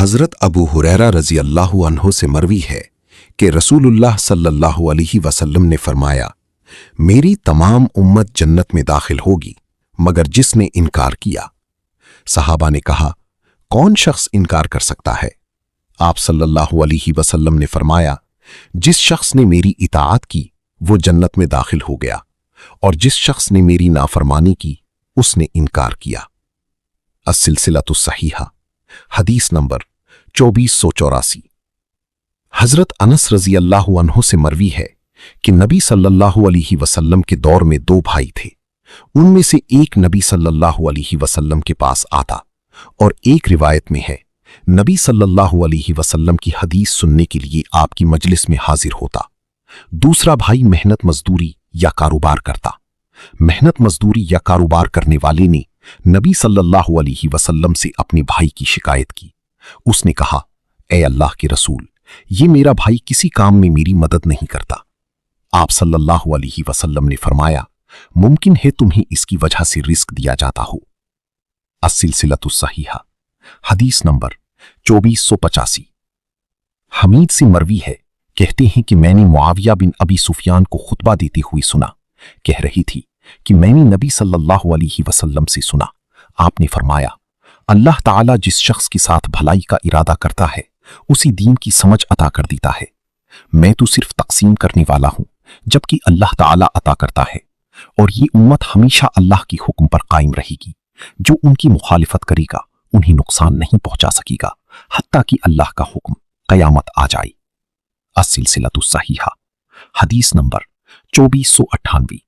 हज़रत अबू हुरैरा रज़ी अल्लाहु अन्हो से मरवी है कि रसूलुल्लाह सल्लल्लाहु अलैहि वसल्लम ने फरमाया, मेरी तमाम उम्मत जन्नत में दाखिल होगी मगर जिसने इनकार किया। सहाबा ने कहा, कौन शख्स इनकार कर सकता है? आप सल्लल्लाहु अलैहि वसल्लम ने फरमाया, जिस शख्स ने मेरी इताअत की वो जन्नत में दाखिल हो गया और जिस शख्स ने मेरी नाफरमानी की उसने इनकार किया। अस्सिलसिलतुस सहीहा, हदीस नंबर 2484। हजरत अनस रज़ी अल्लाहु अन्हो से मरवी है कि नबी सल्लल्लाहु अलैहि वसल्लम के दौर में दो भाई थे। उनमें से एक नबी सल्लल्लाहु अलैहि वसल्लम के पास आता और एक रिवायत में है नबी सल्लल्लाहु अलैहि वसल्लम की हदीस सुनने के लिए आपकी मजलिस में हाजिर होता। दूसरा भाई मेहनत मजदूरी या कारोबार करता। मेहनत मजदूरी या कारोबार करने वाले ने नबी सल्लल्लाहु अलैहि वसल्लम से अपने भाई की शिकायत की। उसने कहा, ए अल्लाह के रसूल, ये मेरा भाई किसी काम में मेरी मदद नहीं करता। आप सल्लल्लाहु अलैहि वसल्लम ने फरमाया, मुमकिन है तुम्हें इसकी वजह से रिस्क दिया जाता हो। अस्सिलसिलतुस सहीहा, हदीस नंबर 2485। हमीद से मरवी है, कहते हैं कि मैंने मुआविया बिन अबी सुफियान को खुतबा देते हुए सुना। कह रही थी कि मैंने नबी सल्लल्लाहु अलैहि वसल्लम से सुना, आपने फरमाया, अल्लाह ताला जिस शख्स के साथ भलाई का इरादा करता है उसी दीन की समझ अता कर देता है। मैं तो सिर्फ तकसीम करने वाला हूं जबकि अल्लाह ताला अता करता है, और ये उम्मत हमेशा अल्लाह की हुक्म पर कायम रहेगी। जो उनकी मुखालिफत करेगा उन्हें नुकसान नहीं पहुंचा सकेगा हत्ता कि अल्लाह का हुक्म कयामत आ जाए। अस्सिलसिलतुस सहीहा, हदीस नंबर 2498।